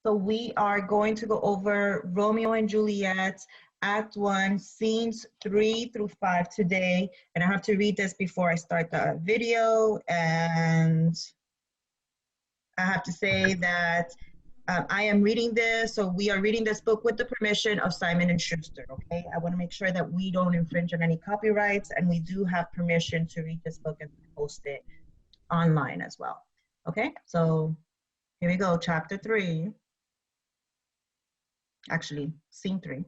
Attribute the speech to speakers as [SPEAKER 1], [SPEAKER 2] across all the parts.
[SPEAKER 1] So we are going to go over Romeo and Juliet, Act 1, scenes 3 through 5 today. And I have to read this before I start the video. And I have to say that I am reading this, so we are reading this book with the permission of Simon & Schuster, okay? I want to make sure that we don't infringe on any copyrights, and we do have permission to read this book and post it online as well, okay? So here we go, chapter 3. Actually, scene 3.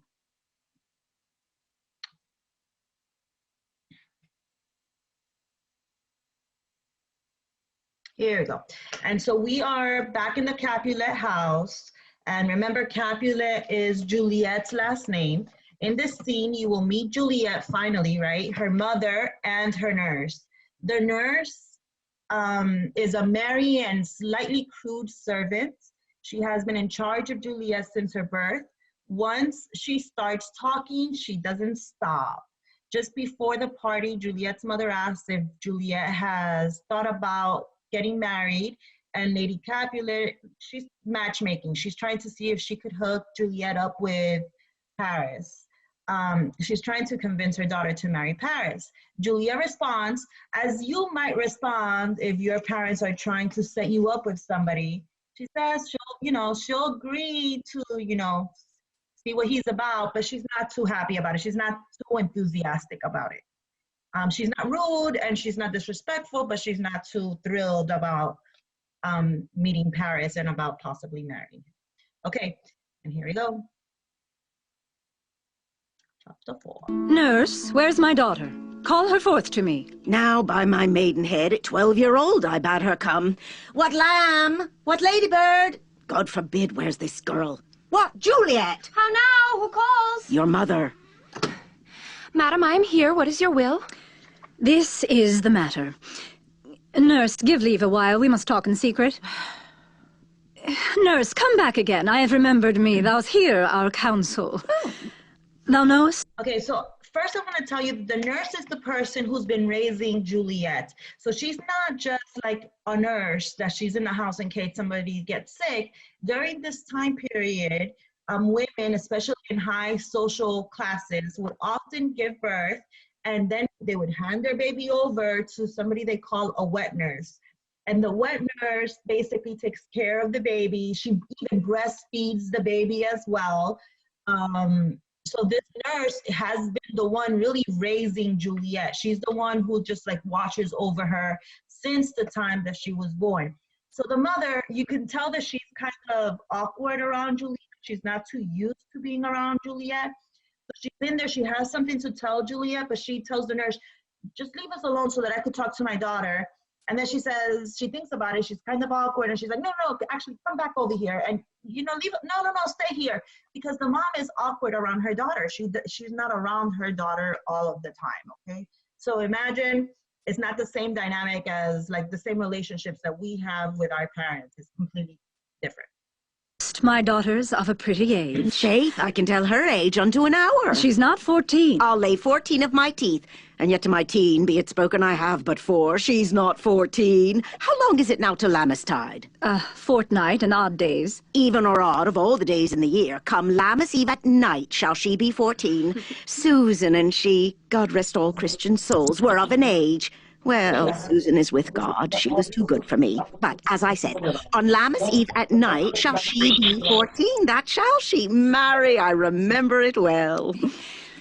[SPEAKER 1] Here we go. And so we are back in the Capulet house. And remember, Capulet is Juliet's last name. In this scene, you will meet Juliet finally, right? Her mother and her nurse. The nurse is a merry and slightly crude servant. She has been in charge of Juliet since her birth. Once she starts talking, she doesn't stop. Just before the party, Juliet's mother asks if Juliet has thought about getting married, and Lady Capulet, she's matchmaking. She's trying to see if she could hook Juliet up with Paris. She's trying to convince her daughter to marry Paris. Juliet responds, as you might respond if your parents are trying to set you up with somebody. She says she'll agree to, see what he's about, but she's not too happy about it. She's not too enthusiastic about it. She's not rude and she's not disrespectful, but she's not too thrilled about meeting Paris and about possibly marrying him. Okay, and here we go. Chapter 4.
[SPEAKER 2] Nurse, where's my daughter? Call her forth to me.
[SPEAKER 3] Now, by my maidenhead, at 12-year-old, I bade her come. What lamb? What ladybird? God forbid, where's this girl? What, Juliet?
[SPEAKER 4] How now? Who calls?
[SPEAKER 3] Your mother.
[SPEAKER 4] Madam, I am here. What is your will?
[SPEAKER 2] This is the matter. Nurse, give leave a while. We must talk in secret. Nurse, come back again. I have remembered me. Thou'st hear our counsel.
[SPEAKER 4] Oh.
[SPEAKER 2] Thou knowest?
[SPEAKER 1] Okay, so first I want to tell you the nurse is the person who's been raising Juliet. So she's not just like a nurse that she's in the house in case somebody gets sick. During this time period, women, especially in high social classes, would often give birth, and then they would hand their baby over to somebody they call a wet nurse. And the wet nurse basically takes care of the baby. She even breastfeeds the baby as well. So this nurse has been the one really raising Juliet. She's the one who just like watches over her since the time that she was born. So the mother, you can tell that she's kind of awkward around Juliet. She's not too used to being around Juliet. So she's in there, she has something to tell Juliet, but she tells the nurse, just leave us alone so that I could talk to my daughter. And then she says, she thinks about it, she's kind of awkward, and she's like, no, actually come back over here. And leave it, no, stay here. Because the mom is awkward around her daughter. She's not around her daughter all of the time, okay? So imagine it's not the same dynamic as like the same relationships that we have with our parents. It's completely different.
[SPEAKER 2] My daughter's of a pretty age.
[SPEAKER 3] Faith, I can tell her age unto an hour.
[SPEAKER 2] She's not 14.
[SPEAKER 3] I'll lay 14 of my teeth. And yet to my teen, be it spoken, I have but 4. She's not 14. How long is it now to Lammastide?
[SPEAKER 2] A fortnight and odd days.
[SPEAKER 3] Even or odd of all the days in the year, come Lammas Eve at night shall she be 14. Susan and she, God rest all Christian souls, were of an age. Well, Susan is with God. She was too good for me. But, as I said, on Lammas Eve at night shall she be 14. That shall she. Marry, I remember it well.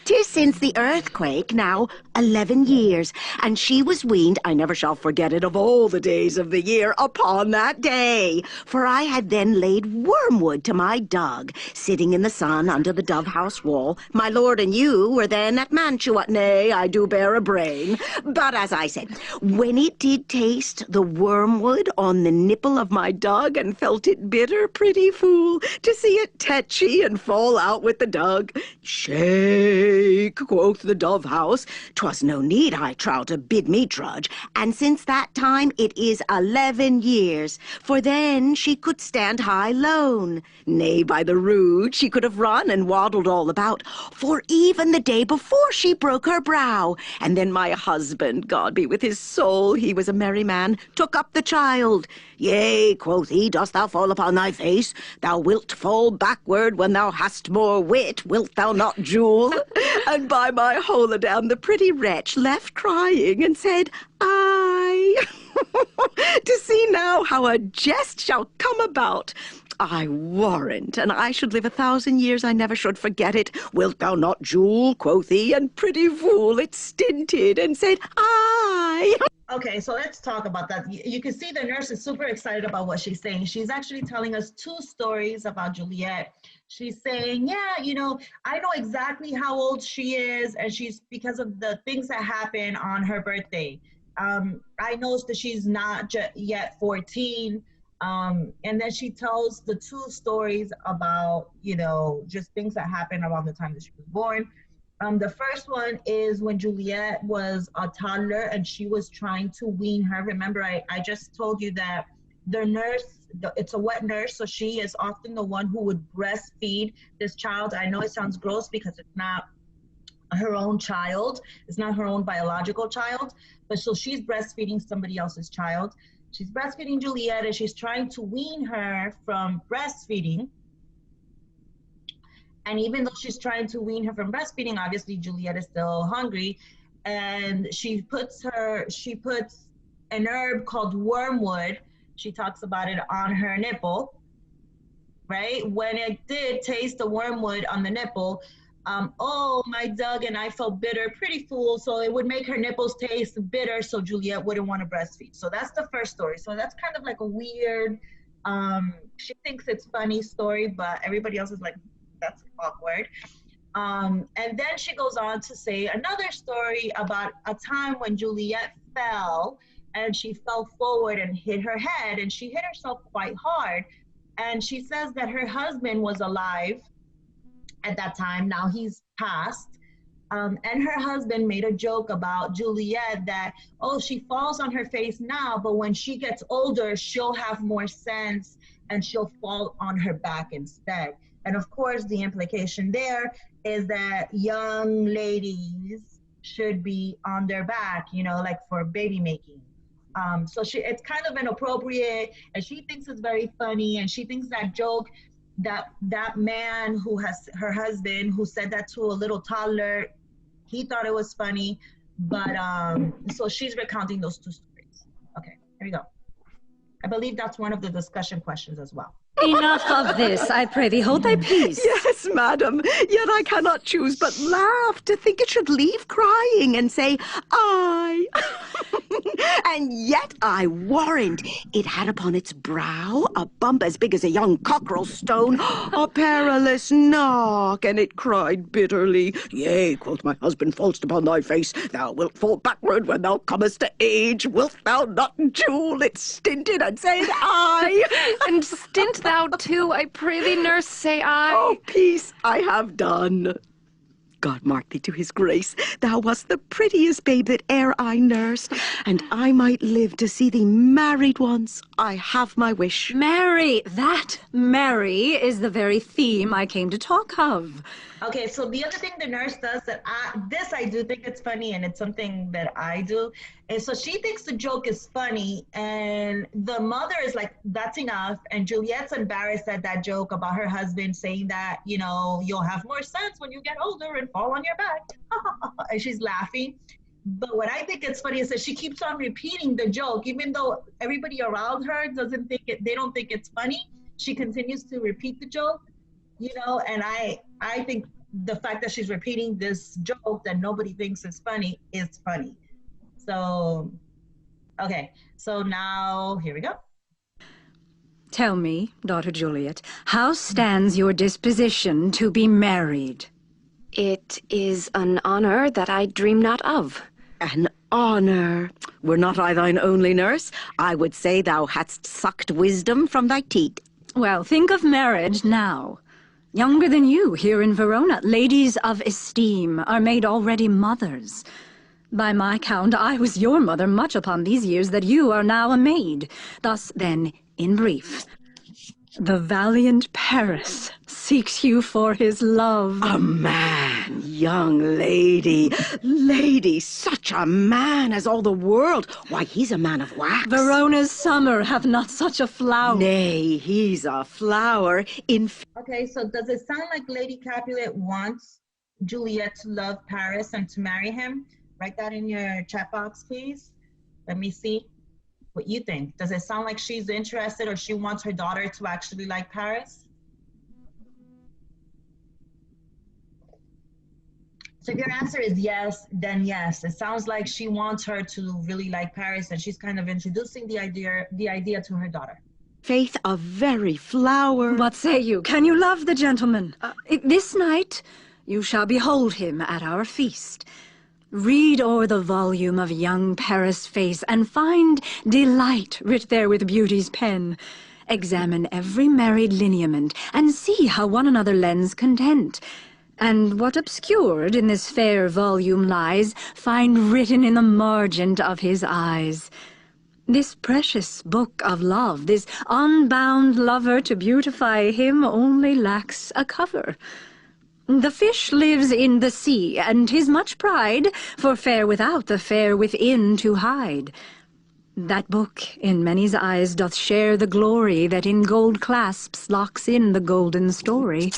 [SPEAKER 3] 'Tis since the earthquake, now 11 years, and she was weaned, I never shall forget it, of all the days of the year, upon that day. For I had then laid wormwood to my dog, sitting in the sun under the dove-house wall. My lord and you were then at Mantua, nay, I do bear a brain. But as I said, when it did taste the wormwood on the nipple of my dog, and felt it bitter, pretty fool, to see it tetchy and fall out with the dog, shame Take, quoth the dove-house. 'Twas no need, I trow, to bid me trudge, and since that time it is 11 years. For then she could stand high lone. Nay, by the rood she could have run and waddled all about, for even the day before she broke her brow. And then my husband, God be with his soul, he was a merry man, took up the child. Yea, quoth he, dost thou fall upon thy face? Thou wilt fall backward when thou hast more wit, wilt thou not, Jewel? And by my holodan, the pretty wretch left crying and said, I. To see now how a jest shall come about. I warrant, and I should live 1,000 years, I never should forget it. Wilt thou not, Jewel, quoth he, and pretty fool, it stinted and said, I.
[SPEAKER 1] Okay, so let's talk about that. You can see the nurse is super excited about what she's saying. She's actually telling us 2 stories about Juliet. She's saying, yeah, you know, I know exactly how old she is, and she's because of the things that happen on her birthday. I know that she's not yet 14. And then she tells the 2 stories about, you know, just things that happened around the time that she was born. The first one is when Juliet was a toddler and she was trying to wean her. Remember, I just told you that the nurse, it's a wet nurse, so she is often the one who would breastfeed this child. I know it sounds gross because it's not her own child. It's not her own biological child, but so she's breastfeeding somebody else's child. She's breastfeeding Juliet and she's trying to wean her from breastfeeding. And even though she's trying to wean her from breastfeeding, obviously Juliet is still hungry. And she puts an herb called wormwood, she talks about it, on her nipple, right? When it did taste the wormwood on the nipple, oh, my Doug and I felt bitter, pretty fool. So it would make her nipples taste bitter so Juliet wouldn't want to breastfeed. So that's the first story. So that's kind of like a weird, she thinks it's funny story, but everybody else is like, that's awkward. And then she goes on to say another story about a time when Juliet fell and she fell forward and hit her head, and she hit herself quite hard. And she says that her husband was alive at that time. Now he's passed. And her husband made a joke about Juliet that, oh, she falls on her face now, but when she gets older, she'll have more sense and she'll fall on her back instead. And of course, the implication there is that young ladies should be on their back, you know, like for baby making. So it's kind of inappropriate, and she thinks it's very funny, and she thinks that joke, that man who has her husband who said that to a little toddler, he thought it was funny, but so she's recounting those 2 stories. Okay, here we go. I believe that's one of the discussion questions as well.
[SPEAKER 2] Enough of this, I pray thee, hold thy peace.
[SPEAKER 3] Yes, madam, yet I cannot choose but laugh to think it should leave crying and say, I. And yet I warrant it had upon its brow a bump as big as a young cockerel stone, a perilous knock, and it cried bitterly, Yea, quoth my husband, fall'st upon thy face, thou wilt fall backward when thou comest to age, wilt thou not, Jewel? It stinted and said, I.
[SPEAKER 4] And stint thou too, I pray thee, nurse, say I.
[SPEAKER 3] Oh, peace, I have done. God mark thee to his grace. Thou wast the prettiest babe that e'er I nursed, and I might live to see thee married once. I have my wish.
[SPEAKER 2] Mary, that Mary is the very theme I came to talk of.
[SPEAKER 1] Okay, so the other thing the nurse does that I do think it's funny, and it's something that I do, and so she thinks the joke is funny, and the mother is like, that's enough, and Juliet's embarrassed at that joke about her husband saying that, you know, you'll have more sense when you get older and fall on your back, and she's laughing. But what I think is funny is that she keeps on repeating the joke, even though everybody around her doesn't think it, they don't think it's funny. She continues to repeat the joke, you know, and I think the fact that she's repeating this joke that nobody thinks is funny. So, okay, so now here we go.
[SPEAKER 2] Tell me, daughter Juliet, how stands your disposition to be married?
[SPEAKER 4] It is an honor that I dream not of.
[SPEAKER 3] An honor. Were not I thine only nurse, I would say thou hadst sucked wisdom from thy teat.
[SPEAKER 2] Well, think of marriage now. younger than you here in Verona. Ladies of esteem are made already mothers. By my count, I was your mother much upon these years that you are now a maid. Thus, then, in brief, the valiant Paris seeks you for his love.
[SPEAKER 3] A man, young lady. Lady, such a man as all the world. Why, he's a man of wax.
[SPEAKER 2] Verona's summer hath not such a flower.
[SPEAKER 3] Nay, he's a flower.
[SPEAKER 1] Okay, so does it sound like Lady Capulet wants Juliet to love Paris and to marry him? Write that in your chat box, please. Let me see what you think. Does it sound like she's interested or she wants her daughter to actually like Paris? So if your answer is yes, then yes. It sounds like she wants her to really like Paris and she's kind of introducing the idea to her daughter.
[SPEAKER 3] Faith, a very flower.
[SPEAKER 2] What say you? Can you love the gentleman? This night you shall behold him at our feast. Read o'er the volume of young Paris' face, and find delight writ there with beauty's pen. Examine every married lineament, and see how one another lends content. And what obscured in this fair volume lies, find written in the margent of his eyes. This precious book of love, this unbound lover to beautify him only lacks a cover. The fish lives in the sea, and 'tis much pride for fair without the fair within to hide. That book in many's eyes doth share the glory that in gold clasps locks in the golden story.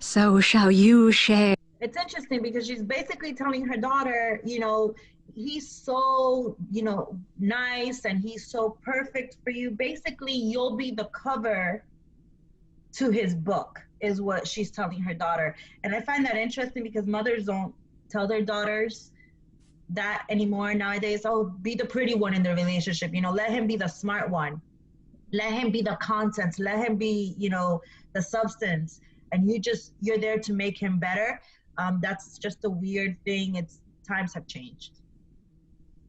[SPEAKER 2] So shall you share.
[SPEAKER 1] It's interesting because she's basically telling her daughter, you know, he's so, you know, nice and he's so perfect for you. Basically, you'll be the cover to his book, is what she's telling her daughter. And I find that interesting because mothers don't tell their daughters that anymore nowadays. Oh, be the pretty one in the relationship, you know, let him be the smart one. Let him be the content, let him be, you know, the substance. And you're there to make him better. That's just a weird thing. Times have changed.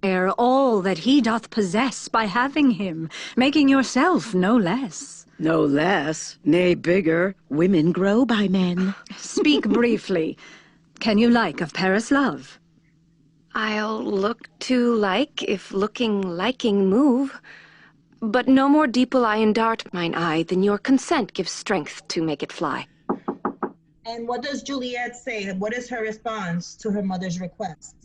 [SPEAKER 2] Share all that he doth possess by having him, making yourself no less.
[SPEAKER 3] No less, nay bigger, women grow by men.
[SPEAKER 2] Speak briefly. Can you like of Paris' love?
[SPEAKER 4] I'll look to like, if looking liking move. But no more deep will I endart mine eye than your consent gives strength to make it fly.
[SPEAKER 1] And what does Juliet say? What is her response to her mother's request?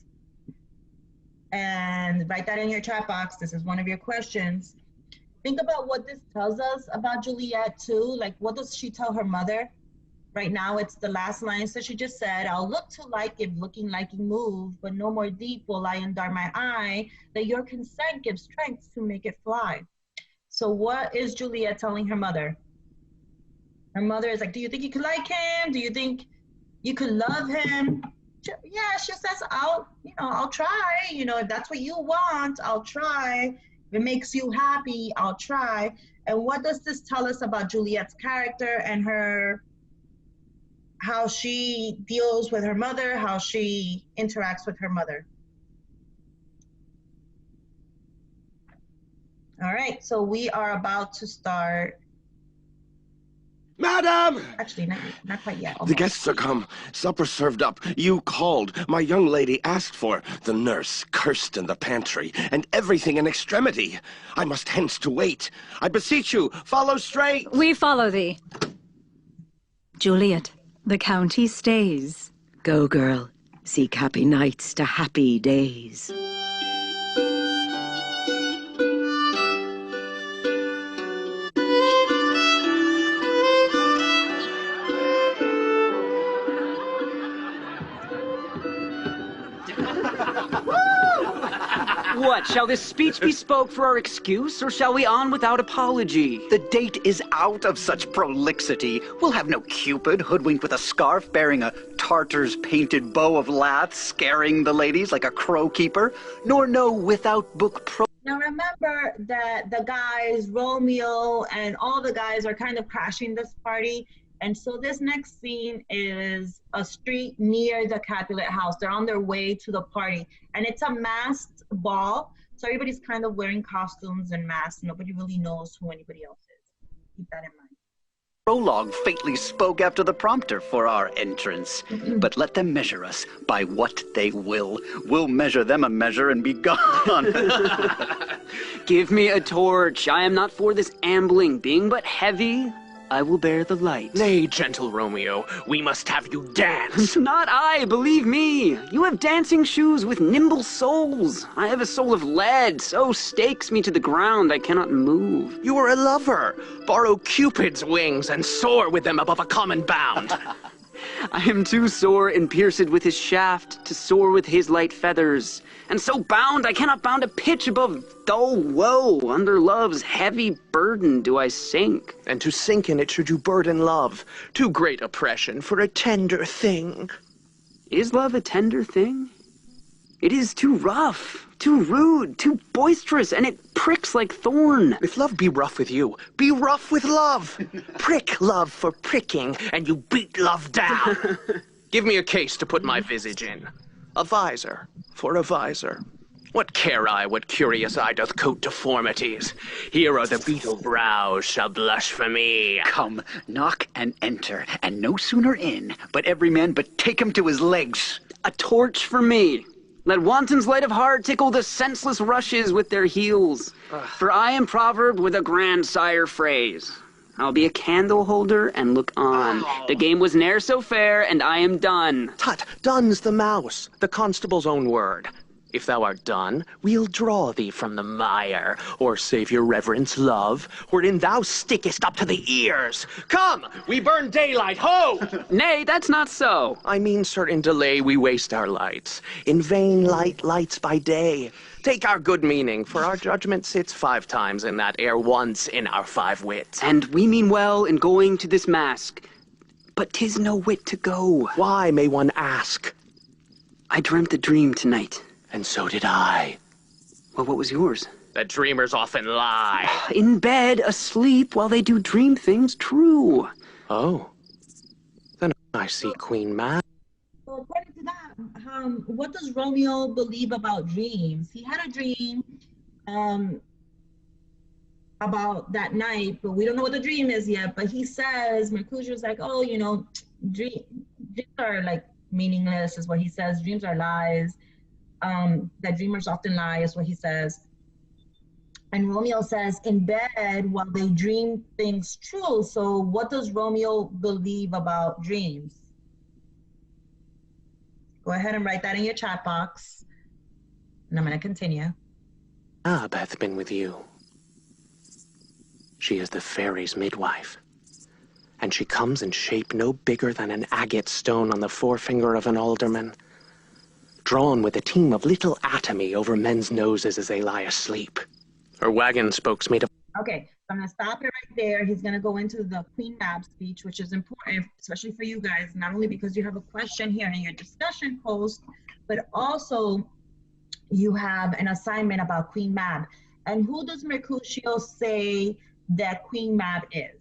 [SPEAKER 1] And write that in your chat box. This is one of your questions. Think about what this tells us about Juliet too. Like, what does she tell her mother? Right now, it's the last lines that she just said. I'll look to like if looking liking move, but no more deep will I endart my eye, that your consent gives strength to make it fly. So what is Juliet telling her mother? Her mother is like, do you think you could like him? Do you think you could love him? Yeah, she says, I'll try. You know, if that's what you want, I'll try. If it makes you happy, I'll try. And what does this tell us about Juliet's character and how she deals with her mother, how she interacts with her mother? All right, so we are about to start.
[SPEAKER 5] Madam!
[SPEAKER 1] Actually, not quite yet.
[SPEAKER 5] The
[SPEAKER 1] Almost.
[SPEAKER 5] guests are come. Supper served up. You called. My young lady asked for. The nurse cursed in the pantry, and everything in extremity. I must hence to wait. I beseech you, follow straight.
[SPEAKER 2] We follow thee. Juliet, the county stays.
[SPEAKER 3] Go, girl. Seek happy nights to happy days.
[SPEAKER 6] What, shall this speech be spoke for our excuse, or shall we on without apology?
[SPEAKER 7] The date is out of such prolixity. We'll have no Cupid hoodwinked with a scarf bearing a Tartar's painted bow of lath scaring the ladies like a crow keeper, nor no without book pro.
[SPEAKER 1] Now remember that the guys, Romeo and all the guys are kind of crashing this party. And so this next scene is a street near the Capulet house. They're on their way to the party. And it's a masked ball. So everybody's kind of wearing costumes and masks. Nobody really knows who anybody else is. Keep that in mind.
[SPEAKER 7] prologue faintly spoke after the prompter for our entrance. But let them measure us by what they will. We'll measure them a measure and be gone.
[SPEAKER 6] Give me a torch. I am not for this ambling. Being but heavy, I will bear the light.
[SPEAKER 8] Nay, gentle Romeo, we must have you dance.
[SPEAKER 6] Not I, believe me. You have dancing shoes with nimble soles. I have a soul of lead, so stakes me to the ground I cannot move.
[SPEAKER 8] You are a lover. Borrow Cupid's wings and soar with them above a common bound.
[SPEAKER 6] I am too sore and pierced with his shaft to soar with his light feathers. And so bound, I cannot bound a pitch above dull woe. Under love's heavy burden do I sink.
[SPEAKER 8] And to sink in it should you burden love. Too great oppression for a tender thing.
[SPEAKER 6] Is love a tender thing? It is too rough, too rude, too boisterous, and it pricks like thorn.
[SPEAKER 8] If love be rough with you, be rough with love. Prick love for pricking, and you beat love down. Give me a case to put my visage in. A visor for a visor. What care I what curious eye doth coat deformities? Here are the beetle brows shall blush for me.
[SPEAKER 7] Come, knock and enter, and no sooner in, but every man but take him to his legs.
[SPEAKER 6] A torch for me. Let wantons light of heart tickle the senseless rushes with their heels. For I am proverbed with a grandsire phrase. I'll be a candle holder and look on. The game was ne'er so fair, and I am done.
[SPEAKER 8] Tut, done's the mouse, the constable's own word. If thou art done, we'll draw thee from the mire, or save your reverence love, wherein thou stickest up to the ears. Come, we burn daylight, ho!
[SPEAKER 6] Nay, that's not so.
[SPEAKER 8] I mean, sir, in delay we waste our lights. In vain light lights by day. Take our good meaning, for our judgment sits 5 times in that air once in our 5 wits.
[SPEAKER 6] And we mean well in going to this mask, but 'tis no wit to go.
[SPEAKER 8] Why, may one ask?
[SPEAKER 6] I dreamt a dream tonight.
[SPEAKER 8] And so did I.
[SPEAKER 6] Well, what was yours?
[SPEAKER 8] That dreamers often lie.
[SPEAKER 6] In bed, asleep, while they do dream things true.
[SPEAKER 8] Oh. Then I see Queen Mab.
[SPEAKER 1] So according to that, what does Romeo believe about dreams? He had a dream about that night, but we don't know what the dream is yet. But he says, Mercutio's like, oh, you know, dreams are like meaningless, is what he says. Dreams are lies. That dreamers often lie, is what he says. And Romeo says, in bed while they dream things true. So what does Romeo believe about dreams? Go ahead and write that in your chat box. And I'm going to continue.
[SPEAKER 8] Mab hath been with you. She is the fairy's midwife. And she comes in shape no bigger than an agate stone on the forefinger of an alderman, drawn with a team of little atomy over men's noses as they lie asleep. Her wagon spokes made of...
[SPEAKER 1] Okay, so I'm going to stop it right there. He's going to go into the Queen Mab speech, which is important, especially for you guys, not only because you have a question here in your discussion post, but also you have an assignment about Queen Mab. And who does Mercutio say that Queen Mab is?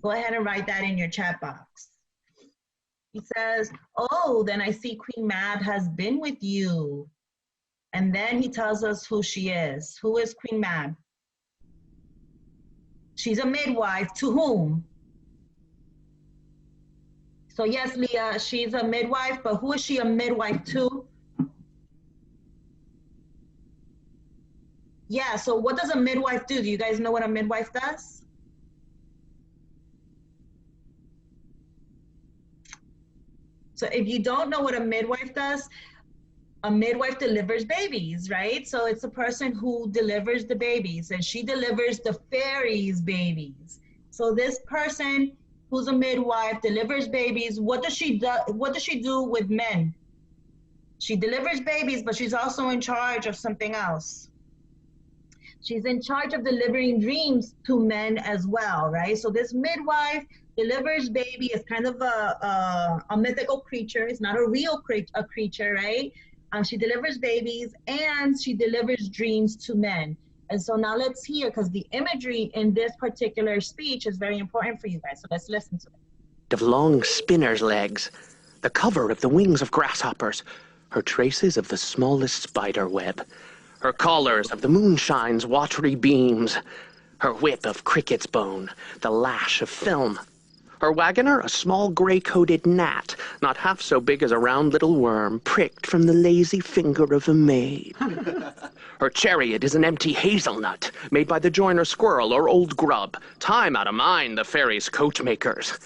[SPEAKER 1] Go ahead and write that in your chat box. He says, oh, then I see Queen Mab has been with you. And then he tells us who she is. Who is Queen Mab? She's a midwife to whom? So yes, Leah, she's a midwife, but who is she a midwife to? Yeah, so what does a midwife do? Do you guys know what a midwife does? So if you don't know what a midwife does, a midwife delivers babies, right? So it's a person who delivers the babies, and she delivers the fairies' babies. So this person who's a midwife delivers babies. What does she do? What does she do with men? She delivers babies, but she's also in charge of something else. She's in charge of delivering dreams to men as well, right? So this midwife delivers baby is kind of a mythical creature. It's not a real creature, right? She delivers babies and she delivers dreams to men. And so now let's hear, because the imagery in this particular speech is very important for you guys. So let's listen to it.
[SPEAKER 8] Of long spinner's legs, the cover of the wings of grasshoppers, her traces of the smallest spider web, her collars of the moonshine's watery beams, Her whip of cricket's bone, the lash of film. Her wagoner, a small gray-coated gnat, not half so big as a round little worm, pricked from the lazy finger of a maid. Her chariot is an empty hazelnut, made by the joiner squirrel or old grub, time out of mind the fairies' coachmakers.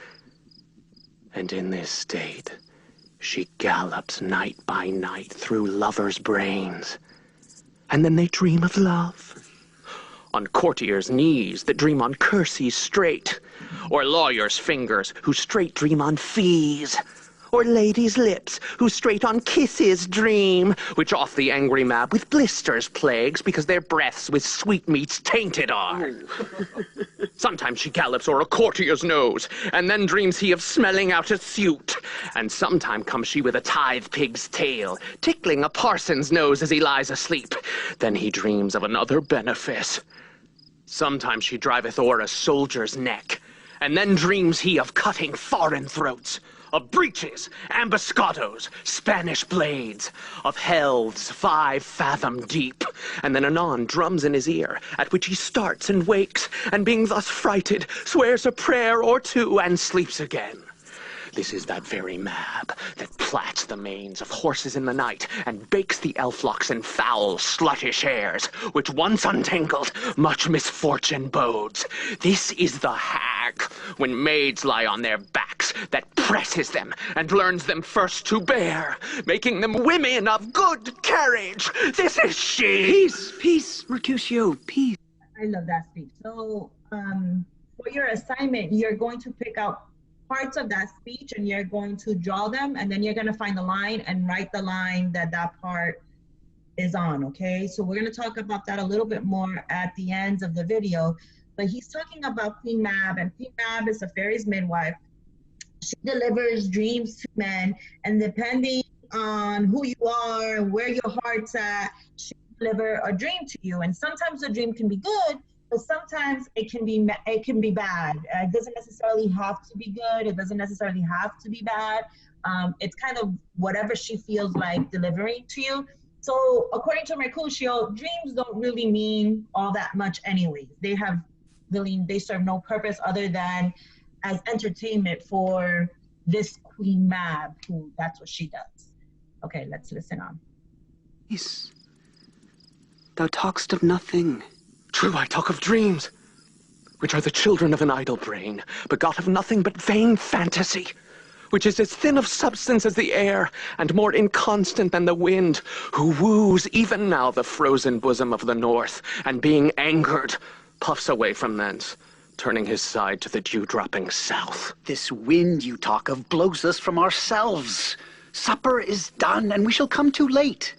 [SPEAKER 8] And in this state, she gallops night by night through lovers' brains. And then they dream of love. On courtiers' knees that dream on kerseys straight, or lawyers' fingers who straight dream on fees, or ladies' lips who straight on kisses dream, which off the angry mab with blisters plagues because their breaths with sweetmeats tainted are. Sometimes she gallops o'er a courtier's nose, and then dreams he of smelling out a suit. And sometime comes she with a tithe pig's tail, tickling a parson's nose as he lies asleep. Then he dreams of another benefice. Sometimes she driveth o'er a soldier's neck, and then dreams he of cutting foreign throats, of breaches, ambuscados, Spanish blades, of helves 5 fathom deep, and then anon drums in his ear, at which he starts and wakes, and being thus frighted, swears a prayer or two, and sleeps again. This is that very mab that plats the manes of horses in the night and bakes the elf-locks in foul, sluttish hairs, which once untangled, much misfortune bodes. This is the hag, when maids lie on their backs, that presses them and learns them first to bear, making them women of good carriage. This is she!
[SPEAKER 6] Peace, peace, Mercutio, peace.
[SPEAKER 1] I love that speech. So for your assignment, you're going to pick out parts of that speech and you're going to draw them, and then you're going to find the line and write the line that that part is on, okay? So we're going to talk about that a little bit more at the end of the video, but he's talking about Queen Mab, and Queen Mab is a fairy's midwife. She delivers dreams to men, and depending on who you are and where your heart's at, she deliver a dream to you. And sometimes the dream can be good, but sometimes it can be bad. It doesn't necessarily have to be good. It doesn't necessarily have to be bad. It's kind of whatever she feels like delivering to you. So according to Mercutio, dreams don't really mean all that much anyways. They serve no purpose other than as entertainment for this Queen Mab, who that's what she does. Okay, let's listen on.
[SPEAKER 6] Peace. Thou talk'st of nothing.
[SPEAKER 8] True, I talk of dreams, which are the children of an idle brain, begot of nothing but vain fantasy, which is as thin of substance as the air, and more inconstant than the wind, who woos even now the frozen bosom of the north, and being angered, puffs away from thence, turning his side to the dew-dropping south.
[SPEAKER 7] This wind you talk of blows us from ourselves. Supper is done, and we shall come too late.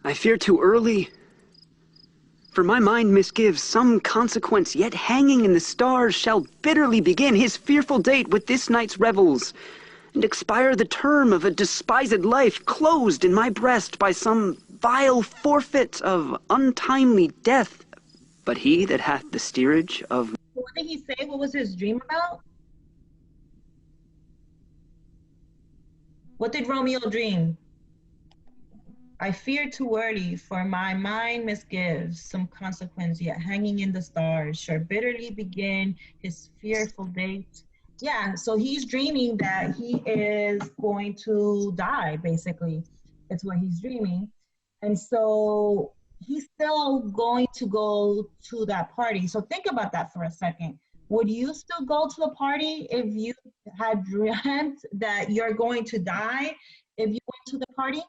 [SPEAKER 6] I fear too early. For my mind misgives some consequence yet hanging in the stars shall bitterly begin his fearful date with this night's revels, and expire the term of a despised life closed in my breast by some vile forfeit of untimely death. But he that hath the steerage of...
[SPEAKER 1] What did he say? What was his dream about? What did Romeo dream? I fear too early, for my mind misgives some consequence, yet hanging in the stars shall bitterly begin his fearful date. Yeah, so he's dreaming that he is going to die, basically. That's what he's dreaming. And so he's still going to go to that party. So think about that for a second. Would you still go to the party if you had dreamt that you're going to die if you went to the party?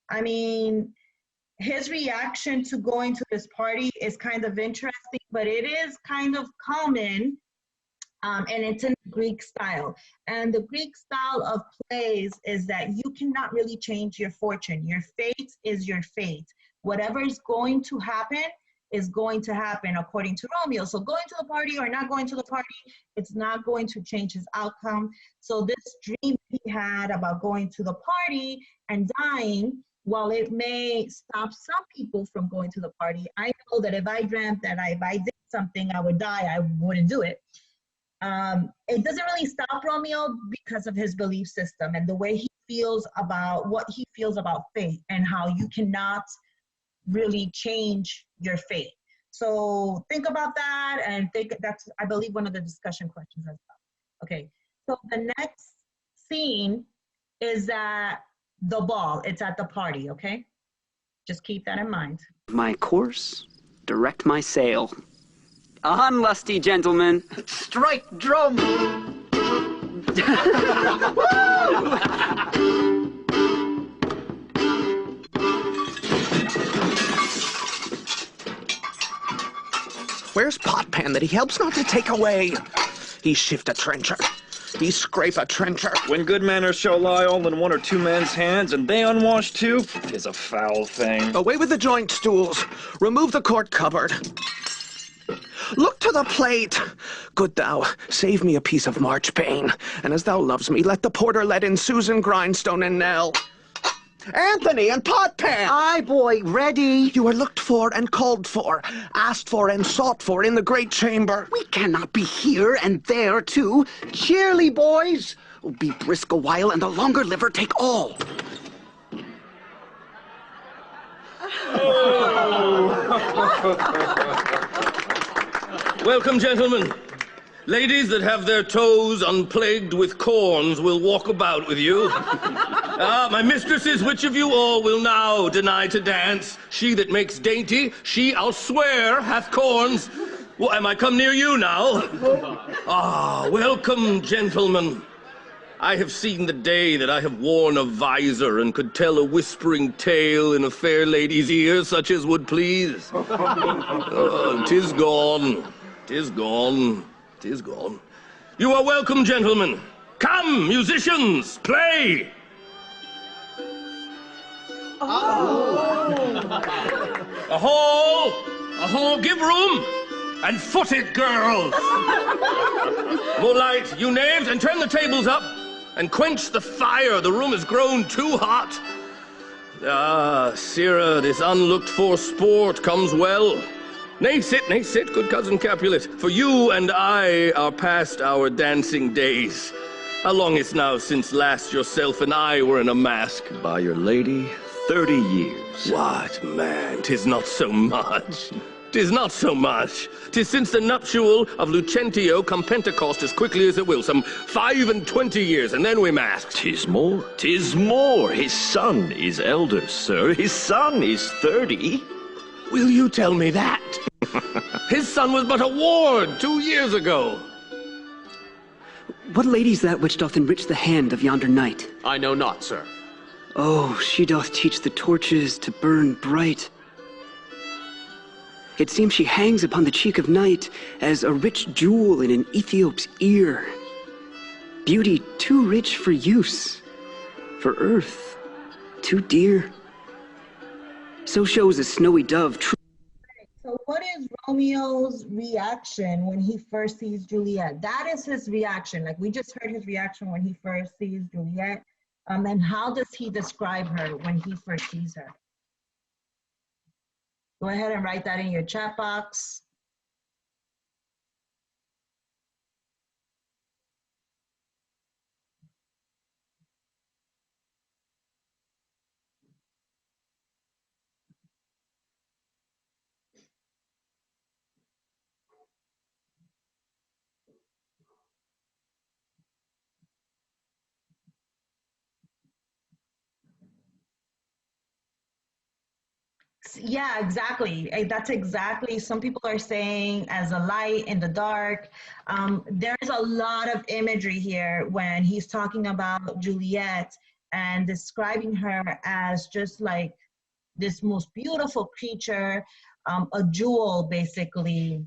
[SPEAKER 1] I mean, his reaction to going to this party is kind of interesting, but it is kind of common, and it's in Greek style. And the Greek style of plays is that you cannot really change your fortune. Your fate is your fate. Whatever is going to happen is going to happen according to Romeo. So going to the party or not going to the party, it's not going to change his outcome. So this dream he had about going to the party and dying, while it may stop some people from going to the party, I know that if I dreamt that if I did something, I would die, I wouldn't do it. It doesn't really stop Romeo because of his belief system and the way he feels about what he feels about fate and how you cannot really change your fate. So think about that, and think that's, I believe, one of the discussion questions as well. Okay, so the next scene is at the ball. It's at the party, okay? Just keep that in mind.
[SPEAKER 6] My course, direct my sail. On, lusty gentlemen.
[SPEAKER 7] Strike drum!
[SPEAKER 8] Where's Potpan that he helps not to take away? He shift a trencher. He scrape a trencher.
[SPEAKER 9] When good manners shall lie all in one or two men's hands, and they unwashed too, 'tis a foul thing.
[SPEAKER 8] Away with the joint stools. Remove the court cupboard. Look to the plate. Good thou, save me a piece of marchpane. And as thou loves me, let the porter let in Susan, Grindstone, and Nell. Anthony and Potpan!
[SPEAKER 7] Aye, boy, ready.
[SPEAKER 8] You are looked for and called for, asked for and sought for in the great chamber.
[SPEAKER 7] We cannot be here and there, too. Cheerly, boys. Be brisk a while, and the longer liver take all.
[SPEAKER 5] Welcome, gentlemen. Ladies that have their toes unplagued with corns will walk about with you. My mistresses, which of you all will now deny to dance? She that makes dainty, she, I'll swear, hath corns. Well, am I come near you now? Welcome, gentlemen. I have seen the day that I have worn a visor and could tell a whispering tale in a fair lady's ear, such as would please. 'Tis gone, 'tis gone, 'tis gone. You are welcome, gentlemen. Come, musicians, play! A-hole, give room, and foot it, girls. More light, you knaves, and turn the tables up, and quench the fire. The room has grown too hot. Sirrah, this unlooked-for sport comes well. Nay, sit, good cousin Capulet, for you and I are past our dancing days. How long is now since last yourself and I were in a mask?
[SPEAKER 9] By your lady, 30 years.
[SPEAKER 5] What, man, 'tis not so much. 'Tis not so much. 'Tis since the nuptial of Lucentio come Pentecost as quickly as it will, some 25 years, and then we masked.
[SPEAKER 9] 'Tis more. His son is elder, sir. His son is 30.
[SPEAKER 5] Will you tell me that? His son was but a ward 2 years ago.
[SPEAKER 6] What lady's that which doth enrich the hand of yonder knight?
[SPEAKER 8] I know not, sir.
[SPEAKER 6] Oh, she doth teach the torches to burn bright. It seems she hangs upon the cheek of night as a rich jewel in an Ethiop's ear. Beauty too rich for use, for earth too dear. So shows a snowy dove true.
[SPEAKER 1] So what is Romeo's reaction when he first sees Juliet? That is his reaction. Like, we just heard his reaction when he first sees Juliet. And how does he describe her when he first sees her? Go ahead and write that in your chat box. Yeah, exactly. That's exactly. Some people are saying as a light in the dark. There's a lot of imagery here when he's talking about Juliet and describing her as just like this most beautiful creature, a jewel basically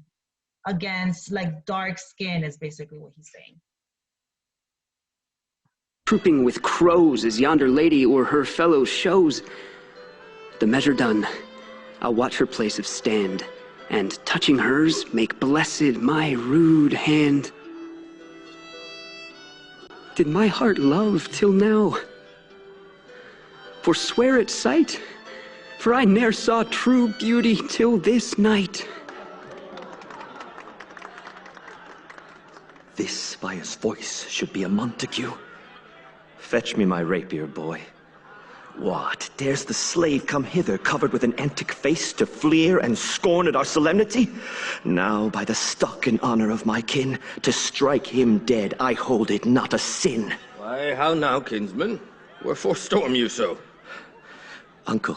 [SPEAKER 1] against like dark skin is basically what he's saying.
[SPEAKER 6] Trooping with crows as yonder lady or her fellows shows. The measure done, I'll watch her place of stand, and touching hers, make blessed my rude hand. Did my heart love till now? Forswear its sight, for I ne'er saw true beauty till this night.
[SPEAKER 9] This by his voice should be a Montague. Fetch me my rapier, boy. What, dares the slave come hither covered with an antic face to fleer and scorn at our solemnity? Now, by the stock and honor of my kin, to strike him dead, I hold it not a sin.
[SPEAKER 5] Why, how now, kinsman? Wherefore storm you so?
[SPEAKER 9] Uncle,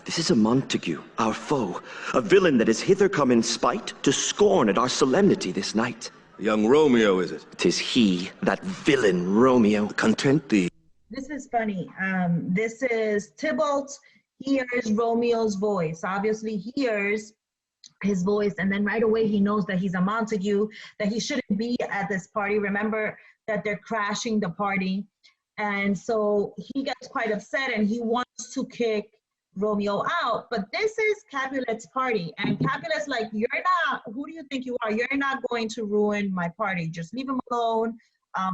[SPEAKER 9] this is a Montague, our foe, a villain that is hither come in spite to scorn at our solemnity this night.
[SPEAKER 5] Young Romeo, is it?
[SPEAKER 9] 'Tis he, that villain Romeo.
[SPEAKER 5] Content thee.
[SPEAKER 1] This is funny. This is Tybalt hears Romeo's voice. Obviously hears his voice, and then right away he knows that he's a Montague, that he shouldn't be at this party. Remember that they're crashing the party. And so he gets quite upset and he wants to kick Romeo out. But this is Capulet's party. And Capulet's like, you're not, who do you think you are? You're not going to ruin my party. Just leave him alone.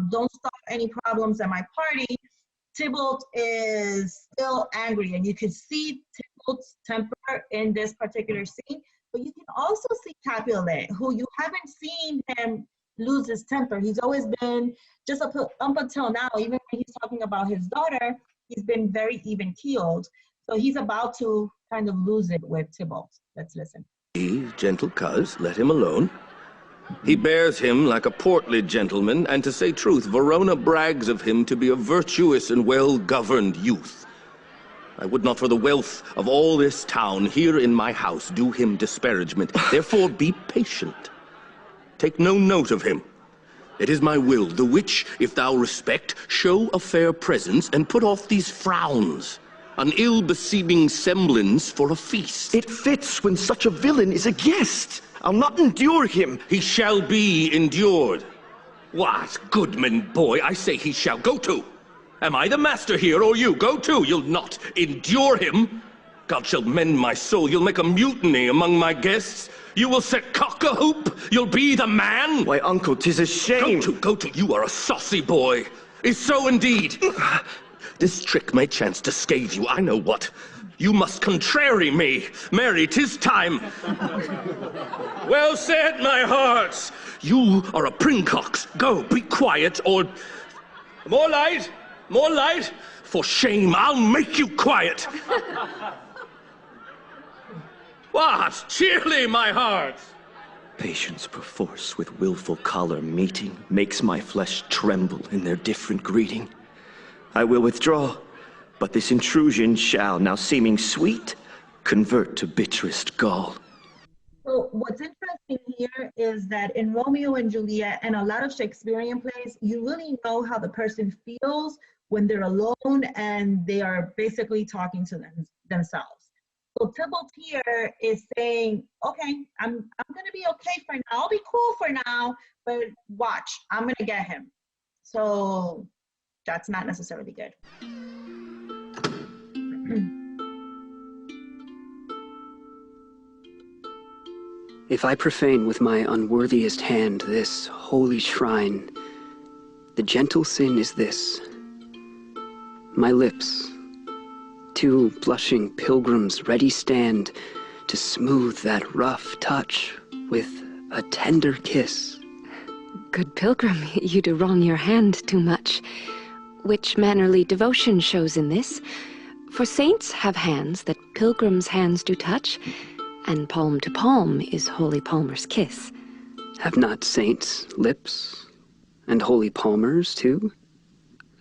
[SPEAKER 1] Don't stop any problems at my party. Tybalt is still angry, and you can see Tybalt's temper in this particular scene, but you can also see Capulet, who you haven't seen him lose his temper. He's always been, just up until now, even when he's talking about his daughter, he's been very even-keeled. So he's about to kind of lose it with Tybalt. Let's listen.
[SPEAKER 5] Gentle coz, let him alone. He bears him like a portly gentleman, and to say truth, Verona brags of him to be a virtuous and well-governed youth. I would not for the wealth of all this town here in my house do him disparagement. Therefore be patient. Take no note of him. It is my will, the which, if thou respect, show a fair presence, and put off these frowns, an ill-beseeming semblance for a feast.
[SPEAKER 9] It fits when such a villain is a guest. I'll not endure him.
[SPEAKER 5] He shall be endured. What, goodman boy, I say he shall. Go to. Am I the master here, or you? Go to. You'll not endure him. God shall mend my soul. You'll make a mutiny among my guests. You will set cock-a-hoop. You'll be the man.
[SPEAKER 9] Why, uncle, 'tis a shame.
[SPEAKER 5] Go to. You are a saucy boy. Is so indeed. This trick may chance to scathe you. I know what. You must contrary me. Marry, 'tis time. Well said, my hearts. You are a princox. Go, be quiet, or... More light, more light. For shame, I'll make you quiet. What? Cheerly, my hearts.
[SPEAKER 9] Patience perforce with willful choler meeting makes my flesh tremble in their different greeting. I will withdraw, but this intrusion shall, now seeming sweet, convert to bitterest gall.
[SPEAKER 1] So what's interesting here is that in Romeo and Juliet and a lot of Shakespearean plays, you really know how the person feels when they're alone and they are basically talking to themselves. So Tybalt here is saying, okay, I'm gonna be okay for now. I'll be cool for now, but watch, I'm gonna get him. So that's not necessarily good.
[SPEAKER 6] If I profane with my unworthiest hand this holy shrine, the gentle sin is this. My lips, two blushing pilgrims ready stand to smooth that rough touch with a tender kiss.
[SPEAKER 4] Good pilgrim, you do wrong your hand too much. Which mannerly devotion shows in this? For saints have hands that pilgrims' hands do touch, and palm to palm is holy palmer's kiss.
[SPEAKER 6] Have not saints lips, and holy palmers too?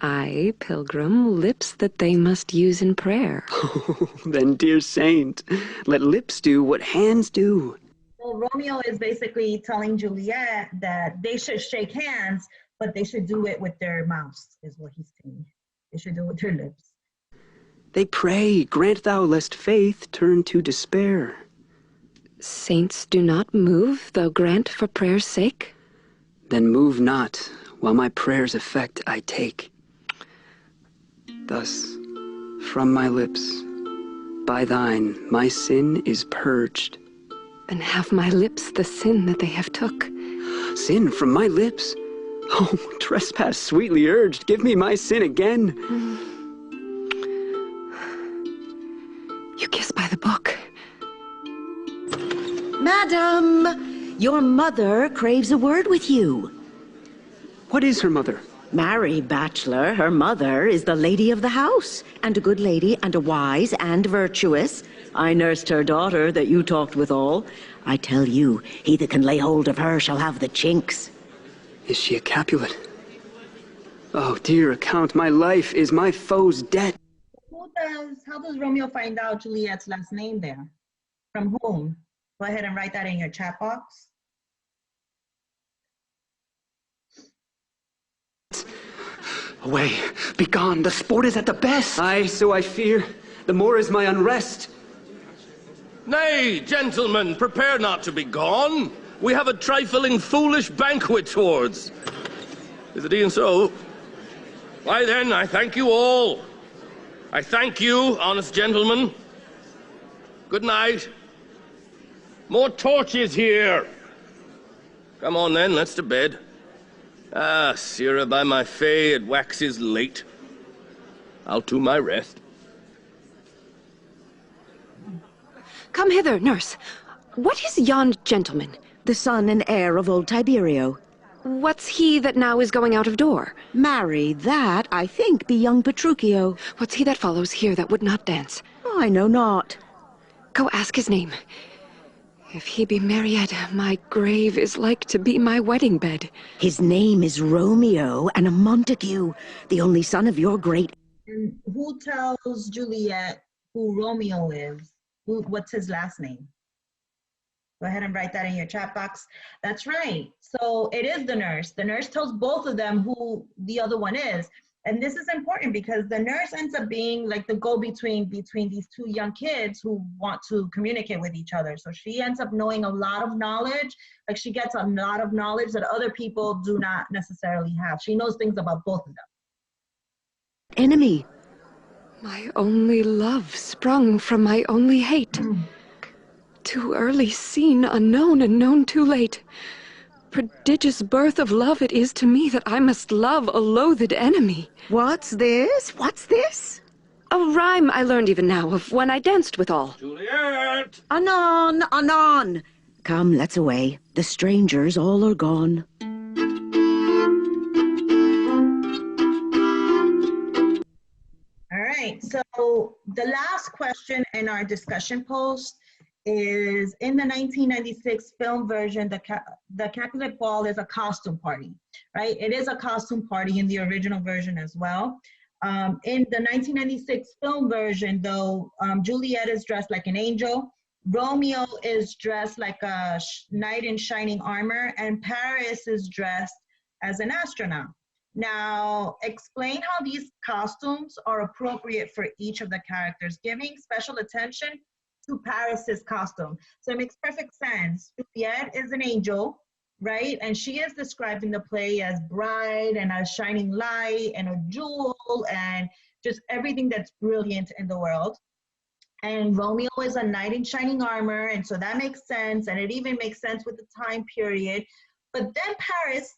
[SPEAKER 4] Aye, pilgrim, lips that they must use in prayer.
[SPEAKER 6] Oh, then, dear saint, let lips do what hands do.
[SPEAKER 1] Well, Romeo is basically telling Juliet that they should shake hands, but they should do it with their mouths, is what he's saying. They should do it with their lips.
[SPEAKER 6] They pray, grant thou lest faith turn to despair.
[SPEAKER 4] Saints do not move, though grant for prayer's sake?
[SPEAKER 6] Then move not, while my prayer's effect I take. Thus, from my lips, by thine, my sin is purged.
[SPEAKER 4] Then have my lips the sin that they have took.
[SPEAKER 6] Sin from my lips? Oh, trespass sweetly urged, give me my sin again.
[SPEAKER 4] You kiss by the book.
[SPEAKER 3] Madam, your mother craves a word with you.
[SPEAKER 6] What is her mother?
[SPEAKER 3] Married bachelor, her mother is the lady of the house, and a good lady, and a wise and virtuous. I nursed her daughter that you talked withal. I tell you, he that can lay hold of her shall have the chinks.
[SPEAKER 6] Is she a Capulet? Oh, dear account, my life is my foe's debt.
[SPEAKER 1] How does Romeo find out Juliet's last name there? From whom? Go ahead and write that in your chat box.
[SPEAKER 7] Away, begone, the sport is at the best.
[SPEAKER 6] Aye, so I fear. The more is my unrest.
[SPEAKER 5] Nay, gentlemen, prepare not to be gone. We have a trifling foolish banquet towards. Is it e'en so? Why then, I thank you all. I thank you, honest gentlemen. Good night. More torches here. Come on then, let's to bed. Ah, sirrah, by my fay, it waxes late. I'll to my rest.
[SPEAKER 4] Come hither, nurse. What is yon gentleman?
[SPEAKER 3] The son and heir of old Tiberio.
[SPEAKER 4] What's he that now is going out of door?
[SPEAKER 3] Marry, that, I think, be young Petruchio.
[SPEAKER 4] What's he that follows here that would not dance?
[SPEAKER 3] Oh, I know not.
[SPEAKER 4] Go ask his name. If he be married, my grave is like to be my wedding bed.
[SPEAKER 3] His name is Romeo, and a Montague, the only son of your great...
[SPEAKER 1] And who tells Juliet who Romeo is? What's his last name? Go ahead and write that in your chat box. That's right. So it is the nurse. The nurse tells both of them who the other one is. And this is important because the nurse ends up being like the go-between between these two young kids who want to communicate with each other. So she ends up knowing a lot of knowledge. Like she gets a lot of knowledge that other people do not necessarily have. She knows things about both of them.
[SPEAKER 3] Enemy.
[SPEAKER 4] My only love sprung from my only hate. Too early seen, unknown, and known too late. Prodigious birth of love it is to me that I must love a loathed enemy.
[SPEAKER 3] What's this? What's this?
[SPEAKER 4] A rhyme I learned even now of when I danced withal.
[SPEAKER 5] Juliet!
[SPEAKER 3] Anon, anon! Come, let's away. The strangers all are gone.
[SPEAKER 1] All right, so the last question in our discussion post is in the 1996 film version, the Capulet Ball is a costume party, right? It is a costume party in the original version as well. In the 1996 film version, though, Juliet is dressed like an angel, Romeo is dressed like a knight in shining armor, and Paris is dressed as an astronaut. Now, explain how these costumes are appropriate for each of the characters, giving special attention to Paris's costume. So it makes perfect sense. Juliet is an angel, right? And she is described in the play as bright and a shining light and a jewel and just everything that's brilliant in the world. And Romeo is a knight in shining armor, and so that makes sense, and it even makes sense with the time period. But then Paris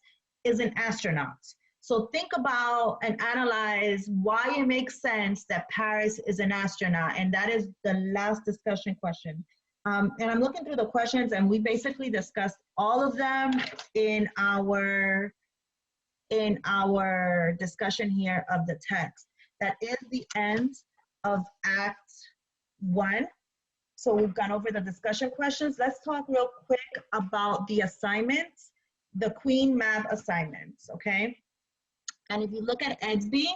[SPEAKER 1] is an astronaut. So think about and analyze why it makes sense that Paris is an astronaut, and that is the last discussion question. And I'm looking through the questions, and we basically discussed all of them in our discussion here of the text. That is the end of Act 1. So we've gone over the discussion questions. Let's talk real quick about the assignments, the Queen Mab assignments, okay? And if you look at Edsby,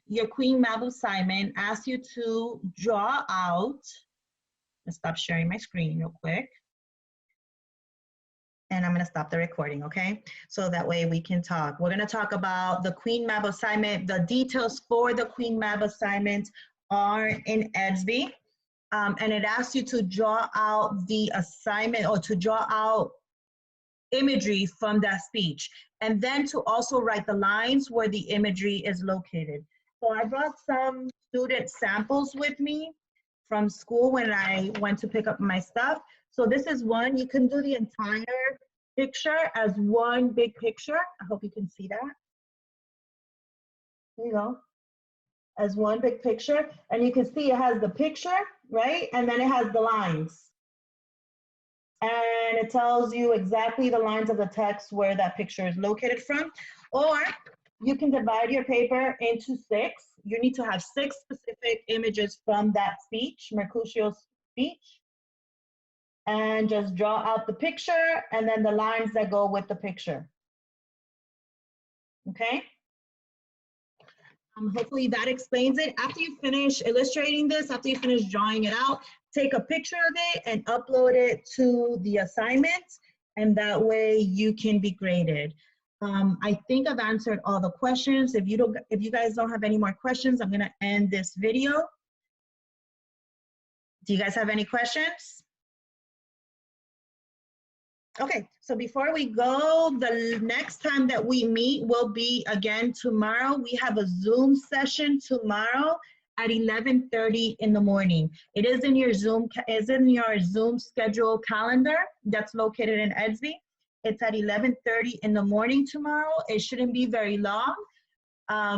[SPEAKER 1] your Queen Mab assignment asks you to draw out, let's stop sharing my screen real quick. And I'm gonna stop the recording, okay? So that way we can talk. We're gonna talk about the Queen Mab assignment. The details for the Queen Mab assignment are in Edsby. And it asks you to draw out the assignment or to draw out imagery from that speech, and then to also write the lines where the imagery is located. So I brought some student samples with me from school when I went to pick up my stuff. So this is one. You can do the entire picture as one big picture. I hope you can see that. There you go. As one big picture. And you can see it has the picture, right? And then it has the lines. And it tells you exactly the lines of the text where that picture is located from. Or you can divide your paper into 6. You need to have 6 specific images from that speech, Mercutio's speech. And just draw out the picture and then the lines that go with the picture. Okay? Hopefully that explains it. After you finish illustrating this, after you finish drawing it out, take a picture of it and upload it to the assignment, and that way you can be graded. I think I've answered all the questions. If you guys don't have any more questions, I'm gonna end this video. Do you guys have any questions? Okay, so before we go, the next time that we meet will be again tomorrow. We have a Zoom session tomorrow at 11:30 in the morning. It is in your Zoom schedule calendar that's located in Edsby. It's at 11:30 in the morning tomorrow. It shouldn't be very long.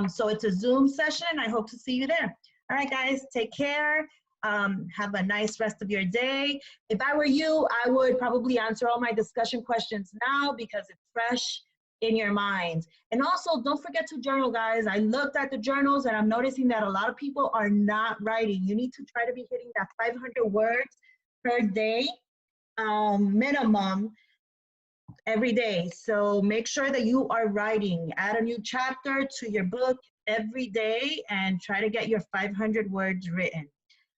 [SPEAKER 1] So it's a Zoom session. I hope to see you there. All right, guys, take care. Have a nice rest of your day. If I were you, I would probably answer all my discussion questions now because it's fresh in your mind. And also, don't forget to journal, guys. I looked at the journals and I'm noticing that a lot of people are not writing. You need to try to be hitting that 500 words per day minimum every day. So make sure that you are writing. Add a new chapter to your book every day and try to get your 500 words written.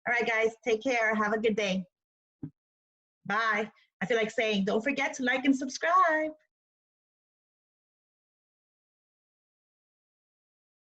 [SPEAKER 1] All right, guys, take care. Have a good day. Bye. I feel like saying, don't forget to like and subscribe.